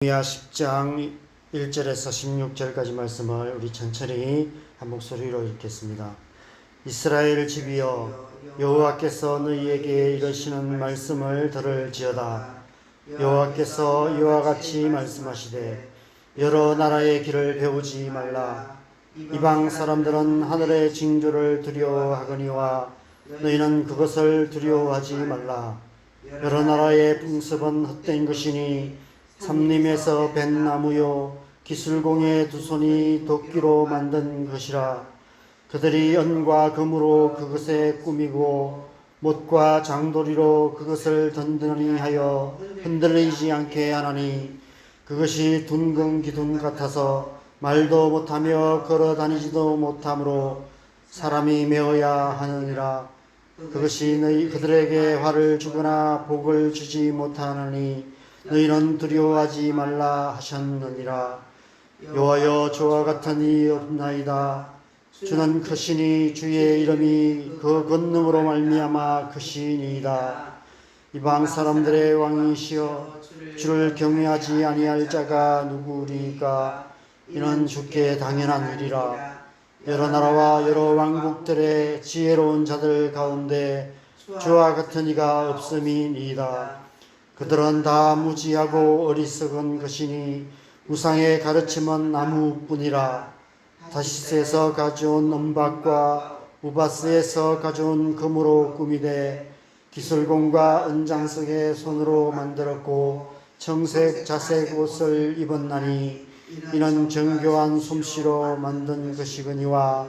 느헤미야 10장 1절에서 16절까지 말씀을 우리 천천히 한 목소리로 읽겠습니다. 이스라엘 집이여, 여호와께서 너희에게 이러시는 말씀을 들을지어다. 여호와께서 이와 같이 말씀하시되, 여러 나라의 길을 배우지 말라. 이방 사람들은 하늘의 징조를 두려워하거니와 너희는 그것을 두려워하지 말라. 여러 나라의 풍습은 헛된 것이니 삼림에서 벤 나무요 기술공의 두 손이 도끼로 만든 것이라. 그들이 은과 금으로 그것에 꾸미고 못과 장도리로 그것을 든든히 하여 흔들리지 않게 하나니, 그것이 둔금 기둥 같아서 말도 못하며 걸어 다니지도 못하므로 사람이 메어야 하느니라. 그것이 그들에게 화를 주거나 복을 주지 못하느니 너희는 두려워하지 말라 하셨느니라. 여호와여, 저와 같은 이 없나이다. 주는 크시니 주의 이름이 그 권능으로 말미암아 크시니이다. 이방 사람들의 왕이시여, 주를 경외하지 아니할 자가 누구리까? 이는 주께 당연한 일이라. 여러 나라와 여러 왕국들의 지혜로운 자들 가운데 주와 같은 이가 없음이니이다. 그들은 다 무지하고 어리석은 것이니 우상의 가르침은 나무뿐이라. 다시스에서 가져온 은박과 우바스에서 가져온 금으로 꾸미되 기술공과 은장석의 손으로 만들었고 청색 자색 옷을 입었나니 이는 정교한 솜씨로 만든 것이거니와.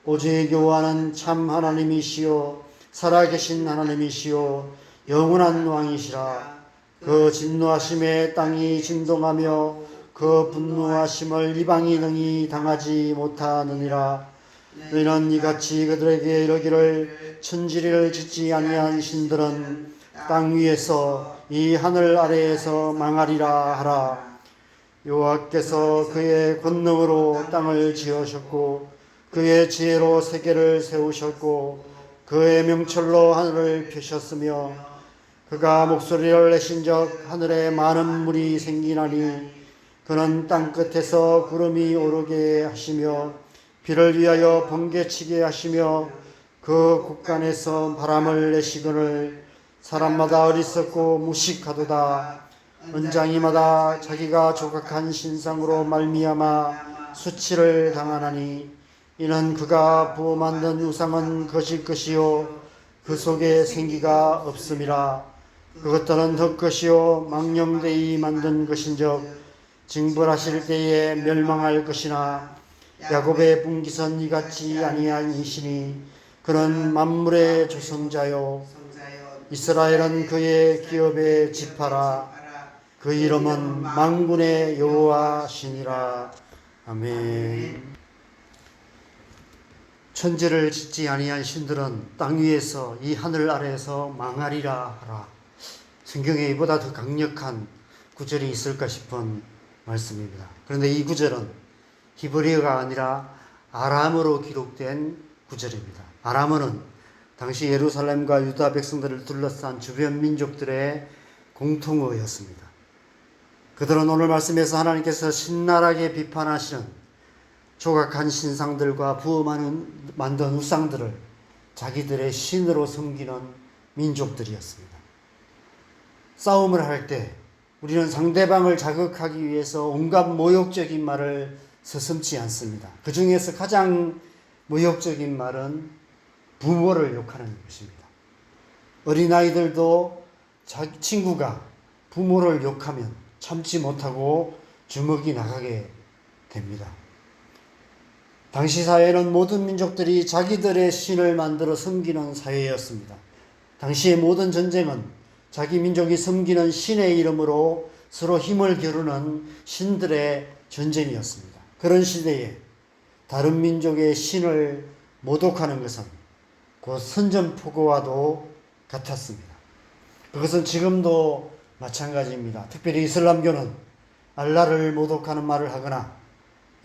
오직 여호와는 참 하나님이시요 살아계신 하나님이시요 영원한 왕이시라. 그 진노하심에 땅이 진동하며 그 분노하심을 이방이 능히 당하지 못하느니라. 너희는 이같이 그들에게 이르기를, 천지를 짓지 아니한 신들은 땅 위에서 이 하늘 아래에서 망하리라 하라. 여호와께서 그의 권능으로 땅을 지으셨고 그의 지혜로 세계를 세우셨고 그의 명철로 하늘을 펴셨으며, 그가 목소리를 내신적 하늘에 많은 물이 생기나니 그는 땅 끝에서 구름이 오르게 하시며 비를 위하여 번개치게 하시며 그 곳간에서 바람을 내시거늘 사람마다 어리석고 무식하도다. 은장이마다 자기가 조각한 신상으로 말미암아 수치를 당하나니 이는 그가 부어 만든 우상은 거짓 것이요 그 속에 생기가 없음이라. 그것들은 헛것이요 망령되이 만든 것인즉 징벌하실 때에 멸망할 것이나, 야곱의 분깃은 이같이 아니한 이시니 그는 만물의 조성자요 이스라엘은 그의 기업의 지파라. 그 이름은 만군의 여호와시니라. 아멘. 천지를 짓지 아니한 신들은 땅 위에서 이 하늘 아래에서 망하리라 하라. 성경에 이보다 더 강력한 구절이 있을까 싶은 말씀입니다. 그런데 이 구절은 히브리어가 아니라 아람어로 기록된 구절입니다. 아람어는 당시 예루살렘과 유다 백성들을 둘러싼 주변 민족들의 공통어였습니다. 그들은 오늘 말씀에서 하나님께서 신랄하게 비판하시는 조각한 신상들과 부어 만든 우상들을 자기들의 신으로 섬기는 민족들이었습니다. 싸움을 할 때 우리는 상대방을 자극하기 위해서 온갖 모욕적인 말을 서슴지 않습니다. 그 중에서 가장 모욕적인 말은 부모를 욕하는 것입니다. 어린아이들도 자기 친구가 부모를 욕하면 참지 못하고 주먹이 나가게 됩니다. 당시 사회는 모든 민족들이 자기들의 신을 만들어 섬기는 사회였습니다. 당시의 모든 전쟁은 자기 민족이 섬기는 신의 이름으로 서로 힘을 겨루는 신들의 전쟁이었습니다. 그런 시대에 다른 민족의 신을 모독하는 것은 곧 선전포고와도 같았습니다. 그것은 지금도 마찬가지입니다. 특별히 이슬람교는 알라를 모독하는 말을 하거나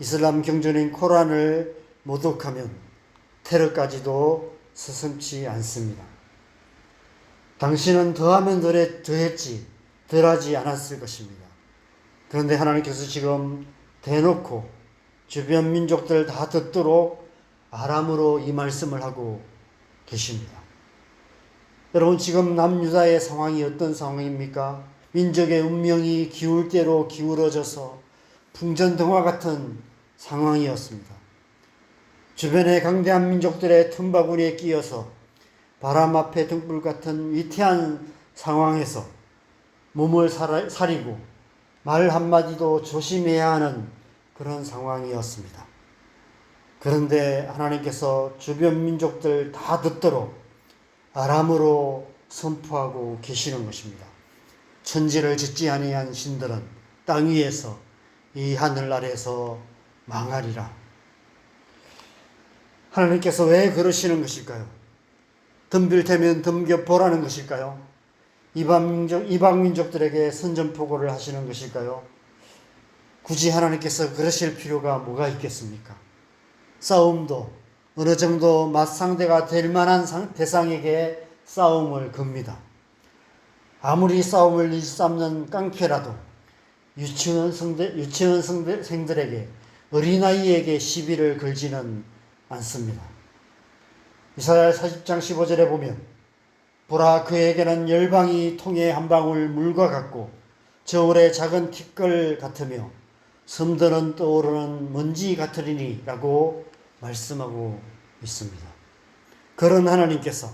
이슬람 경전인 코란을 모독하면 테러까지도 서슴지 않습니다. 당신은 더하면 더했지 덜하지 않았을 것입니다. 그런데 하나님께서 지금 대놓고 주변 민족들 다 듣도록 아람으로 이 말씀을 하고 계십니다. 여러분, 지금 남유다의 상황이 어떤 상황입니까? 민족의 운명이 기울 대로 기울어져서 풍전등화 같은 상황이었습니다. 주변의 강대한 민족들의 틈바구니에 끼어서 바람 앞에 등불 같은 위태한 상황에서 몸을 사리고 말 한마디도 조심해야 하는 그런 상황이었습니다. 그런데 하나님께서 주변 민족들 다 듣도록 아람으로 선포하고 계시는 것입니다. 천지를 짓지 아니한 신들은 땅 위에서 이 하늘 아래에서 망하리라. 하나님께서 왜 그러시는 것일까요? 덤빌테면 덤겨보라는 것일까요? 이방 민족들에게 선전포고를 하시는 것일까요? 굳이 하나님께서 그러실 필요가 뭐가 있겠습니까? 싸움도 어느 정도 맞상대가 될 만한 대상에게 싸움을 겁니다. 아무리 싸움을 일삼는 깡패라도 유치원생들에게, 어린아이에게 시비를 걸지는 않습니다. 이사야 40장 15절에 보면 보라, 그에게는 열방이 통에 한 방울 물과 같고 저울의 작은 티끌 같으며 섬드는 떠오르는 먼지 같으리니 라고 말씀하고 있습니다. 그런 하나님께서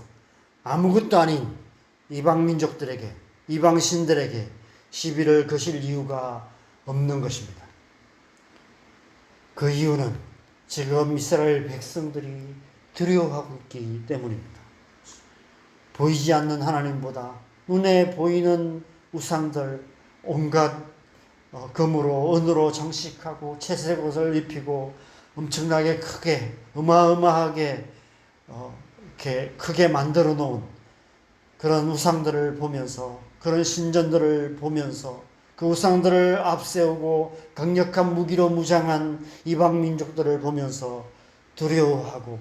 아무것도 아닌 이방 민족들에게, 이방 신들에게 시비를 거실 이유가 없는 것입니다. 그 이유는 지금 이스라엘 백성들이 두려워하고 있기 때문입니다. 보이지 않는 하나님보다 눈에 보이는 우상들, 온갖 금으로, 은으로 장식하고 채색 옷을 입히고 엄청나게 크게, 어마어마하게 이렇게 크게 만들어 놓은 그런 우상들을 보면서, 그런 신전들을 보면서 그 우상들을 앞세우고 강력한 무기로 무장한 이방 민족들을 보면서 두려워하고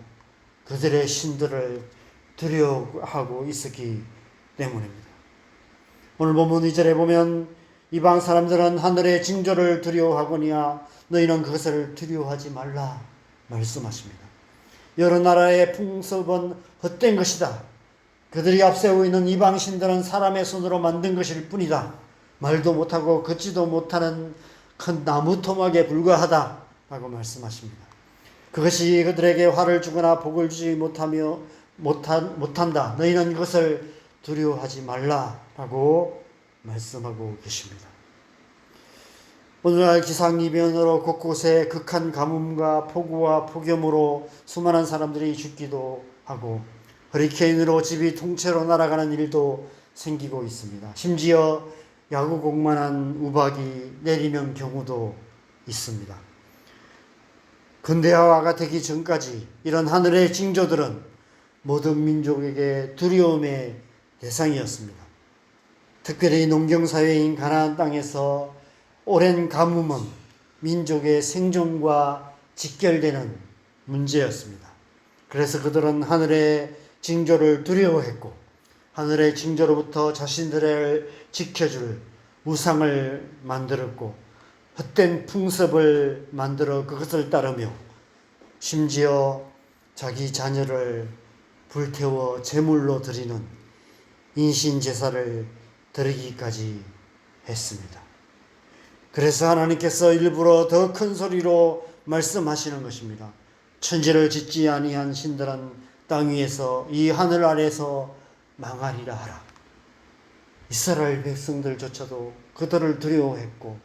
그들의 신들을 두려워하고 있었기 때문입니다. 오늘 본문 2절에 보면 이방 사람들은 하늘의 징조를 두려워하거니와 너희는 그것을 두려워하지 말라 말씀하십니다. 여러 나라의 풍습은 헛된 것이다. 그들이 앞세우고 있는 이방 신들은 사람의 손으로 만든 것일 뿐이다. 말도 못하고 걷지도 못하는 큰 나무 토막에 불과하다 라고 말씀하십니다. 그것이 그들에게 화를 주거나 복을 주지 못한다. 너희는 그것을 두려워하지 말라 라고 말씀하고 계십니다. 오늘날 기상이변으로 곳곳에 극한 가뭄과 폭우와 폭염으로 수많은 사람들이 죽기도 하고 허리케인으로 집이 통째로 날아가는 일도 생기고 있습니다. 심지어 야구공만한 우박이 내리는 경우도 있습니다. 근대화가 되기 전까지 이런 하늘의 징조들은 모든 민족에게 두려움의 대상이었습니다. 특별히 농경사회인 가나안 땅에서 오랜 가뭄은 민족의 생존과 직결되는 문제였습니다. 그래서 그들은 하늘의 징조를 두려워했고 하늘의 징조로부터 자신들을 지켜줄 우상을 만들었고 헛된 풍습을 만들어 그것을 따르며 심지어 자기 자녀를 불태워 제물로 드리는 인신제사를 드리기까지 했습니다. 그래서 하나님께서 일부러 더 큰 소리로 말씀하시는 것입니다. 천지를 짓지 아니한 신들은 땅 위에서 이 하늘 아래에서 망하리라 하라. 이스라엘 백성들조차도 그들을 두려워했고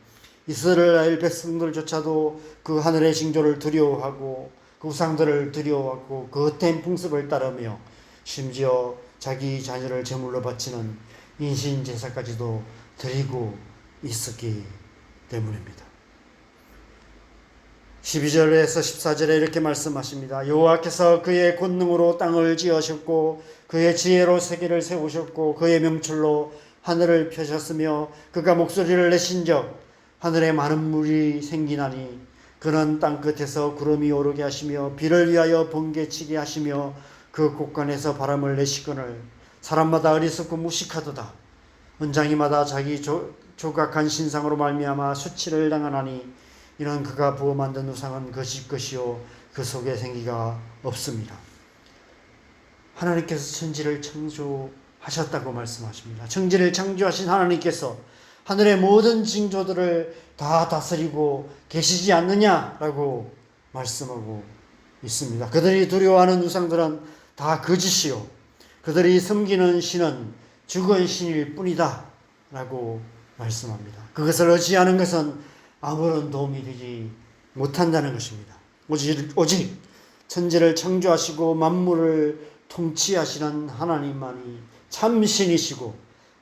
이스라엘 백성들조차도 그 하늘의 징조를 두려워하고 그 우상들을 두려워하고 그 헛된 풍습을 따르며 심지어 자기 자녀를 제물로 바치는 인신제사까지도 드리고 있었기 때문입니다. 12절에서 14절에 이렇게 말씀하십니다. 여호와께서 그의 권능으로 땅을 지으셨고 그의 지혜로 세계를 세우셨고 그의 명철로 하늘을 펴셨으며 그가 목소리를 내신적 하늘에 많은 물이 생기나니 그는 땅끝에서 구름이 오르게 하시며 비를 위하여 번개치게 하시며 그 곳간에서 바람을 내시거늘 사람마다 어리석고 무식하도다. 언장이마다 자기 조각한 신상으로 말미암아 수치를 당하나니 이는 그가 부어 만든 우상은 거짓 것이요 그 속에 생기가 없습니다. 하나님께서 천지를 창조하셨다고 말씀하십니다. 천지를 창조하신 하나님께서 하늘의 모든 징조들을 다 다스리고 계시지 않느냐라고 말씀하고 있습니다. 그들이 두려워하는 우상들은 다 거짓이요 그들이 섬기는 신은 죽은 신일 뿐이다 라고 말씀합니다. 그것을 의지하는 것은 아무런 도움이 되지 못한다는 것입니다. 오직 천지를 창조하시고 만물을 통치하시는 하나님만이 참신이시고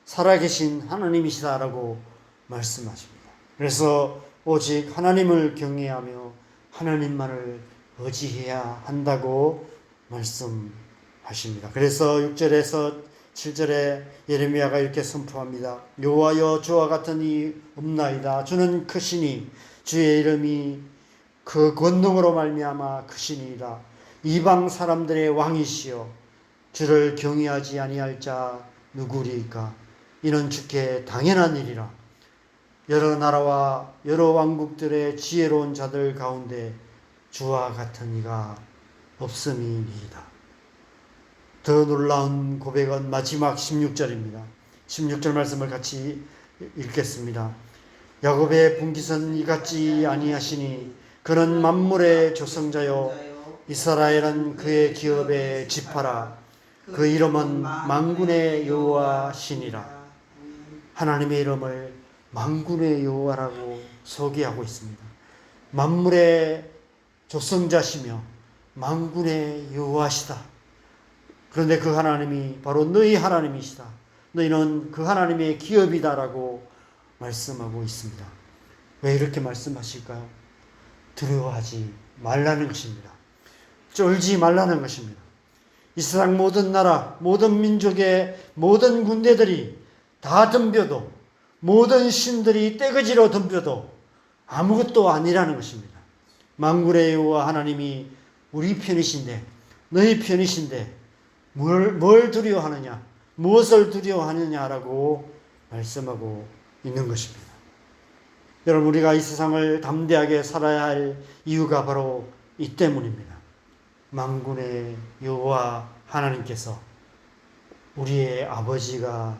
살아계신 하나님이시다라고 말씀하십니다. 그래서 오직 하나님을 경외하며 하나님만을 의지해야 한다고 말씀하십니다. 그래서 6절에서 7절에 예레미야가 이렇게 선포합니다. 여호와여 주와 같은 이 없나이다. 주는 크시니 주의 이름이 그 권능으로 말미암아 크시니이다. 이방 사람들의 왕이시여 주를 경외하지 아니할 자 누구리이까. 이는 주께 당연한 일이라. 여러 나라와 여러 왕국들의 지혜로운 자들 가운데 주와 같은 이가 없음이니이다. 더 놀라운 고백은 마지막 16절입니다. 16절 말씀을 같이 읽겠습니다. 야곱의 분깃은 이같지 아니하시니 그는 만물의 조성자요 이스라엘은 그의 기업의 지파라. 그 이름은 만군의 여호와시니라. 하나님의 이름을 만군의 여호와라고 소개하고 있습니다. 만물의 조성자시며 만군의 여호와시다. 그런데 그 하나님이 바로 너희 하나님이시다. 너희는 그 하나님의 기업이다라고 말씀하고 있습니다. 왜 이렇게 말씀하실까요? 두려워하지 말라는 것입니다. 쫄지 말라는 것입니다. 이 세상 모든 나라, 모든 민족의 모든 군대들이 다 덤벼도, 모든 신들이 떼거지로 덤벼도 아무것도 아니라는 것입니다. 만군의 여호와 하나님이 우리 편이신데, 너희 편이신데 뭘 두려워하느냐, 무엇을 두려워하느냐라고 말씀하고 있는 것입니다. 여러분, 우리가 이 세상을 담대하게 살아야 할 이유가 바로 이 때문입니다. 만군의 여호와 하나님께서 우리의 아버지가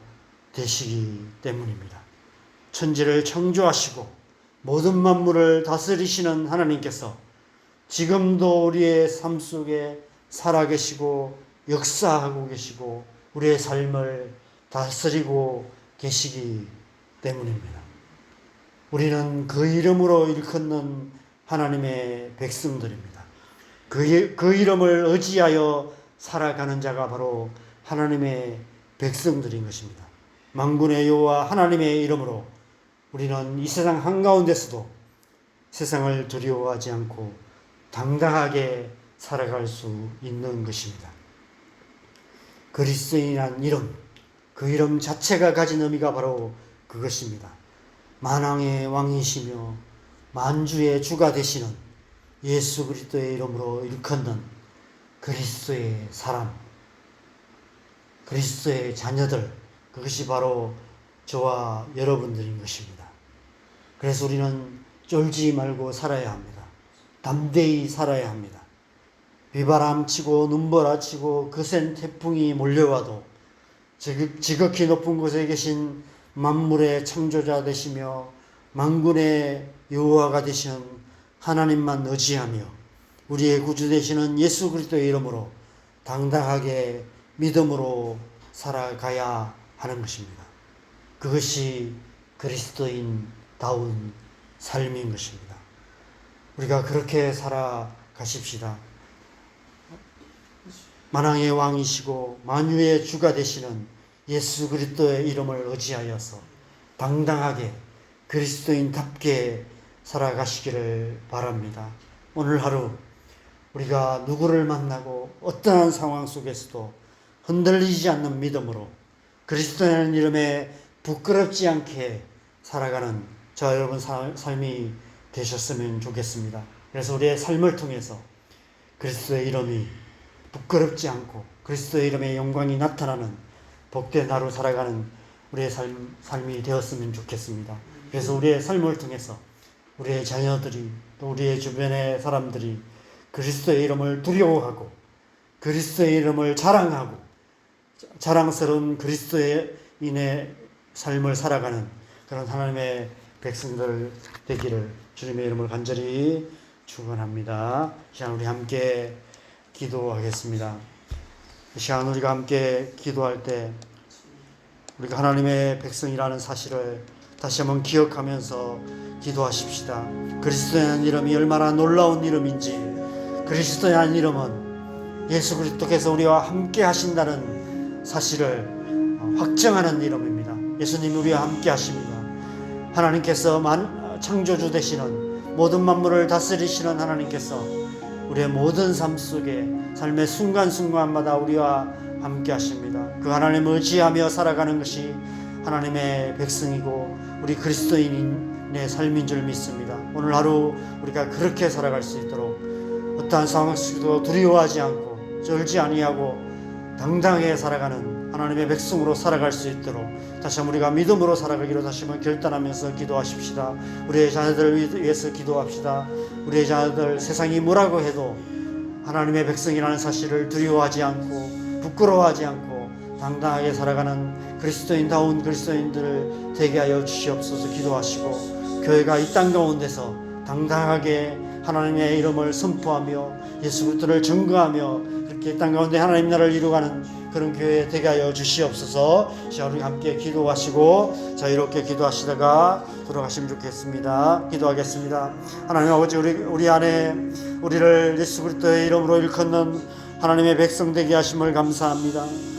되시기 때문입니다. 천지를 창조하시고 모든 만물을 다스리시는 하나님께서 지금도 우리의 삶 속에 살아계시고 역사하고 계시고 우리의 삶을 다스리고 계시기 때문입니다. 우리는 그 이름으로 일컫는 하나님의 백성들입니다. 그 이름을 의지하여 살아가는 자가 바로 하나님의 백성들인 것입니다. 만군의 여호와 하나님의 이름으로 우리는 이 세상 한가운데서도 세상을 두려워하지 않고 당당하게 살아갈 수 있는 것입니다. 그리스도인이란 이름, 그 이름 자체가 가진 의미가 바로 그것입니다. 만왕의 왕이시며 만주의 주가 되시는 예수 그리스도의 이름으로 일컫는 그리스도의 사람, 그리스도의 자녀들, 그것이 바로 저와 여러분들인 것입니다. 그래서 우리는 쫄지 말고 살아야 합니다. 담대히 살아야 합니다. 비바람 치고 눈보라 치고 거센 태풍이 몰려와도 지극히 높은 곳에 계신 만물의 창조자 되시며 만군의 여호와가 되시는 하나님만 의지하며 우리의 구주 되시는 예수 그리스도의 이름으로 당당하게 믿음으로 살아가야 하는 것입니다. 그것이 그리스도인다운 삶인 것입니다. 우리가 그렇게 살아가십시다. 만왕의 왕이시고 만유의 주가 되시는 예수 그리스도의 이름을 의지하여서 당당하게 그리스도인답게 살아가시기를 바랍니다. 오늘 하루 우리가 누구를 만나고 어떠한 상황 속에서도 흔들리지 않는 믿음으로 그리스도라는 이름에 부끄럽지 않게 살아가는 저와 여러분 삶이 되셨으면 좋겠습니다. 그래서 우리의 삶을 통해서 그리스도의 이름이 부끄럽지 않고 그리스도의 이름의 영광이 나타나는 복된 하루 살아가는 우리의 삶이 되었으면 좋겠습니다. 그래서 우리의 삶을 통해서 우리의 자녀들이 또 우리의 주변의 사람들이 그리스도의 이름을 두려워하고 그리스도의 이름을 자랑하고 자랑스러운 그리스도인의 삶을 살아가는 그런 하나님의 백성들 되기를 주님의 이름을 간절히 축원합니다. 이 시간 우리 함께 기도하겠습니다. 이 시간 우리가 함께 기도할 때 우리가 하나님의 백성이라는 사실을 다시 한번 기억하면서 기도하십시다. 그리스도라는 이름이 얼마나 놀라운 이름인지, 그리스도라는 이름은 예수 그리스도께서 우리와 함께 하신다는 사실을 확정하는 이름입니다. 예수님이 우리와 함께 하십니다. 하나님께서 창조주 되시는 모든 만물을 다스리시는 하나님께서 우리의 모든 삶 속에 삶의 순간순간마다 우리와 함께 하십니다. 그 하나님을 의지하며 살아가는 것이 하나님의 백성이고 우리 그리스도인의 삶인 줄 믿습니다. 오늘 하루 우리가 그렇게 살아갈 수 있도록 어떠한 상황 속에도 두려워하지 않고 쫄지 아니하고 당당하게 살아가는 하나님의 백성으로 살아갈 수 있도록 다시 한번 우리가 믿음으로 살아가기로 다시 한번 결단하면서 기도하십시다. 우리의 자녀들을 위해서 기도합시다. 우리의 자녀들 세상이 뭐라고 해도 하나님의 백성이라는 사실을 두려워하지 않고 부끄러워하지 않고 당당하게 살아가는 그리스도인다운 그리스도인들을 되게 하여 주시옵소서. 기도하시고 교회가 이 땅 가운데서 당당하게 하나님의 이름을 선포하며 예수 그리스도를 증거하며 이렇게 땅 가운데 하나님 나라를 이루어가는 그런 교회 되게 하여 주시옵소서. 자, 우리 함께 기도하시고 자유롭게 기도하시다가 돌아가시면 좋겠습니다. 기도하겠습니다. 하나님 아버지, 우리 안에 우리를 예수 그리스도의 이름으로 일컫는 하나님의 백성 되게 하심을 감사합니다.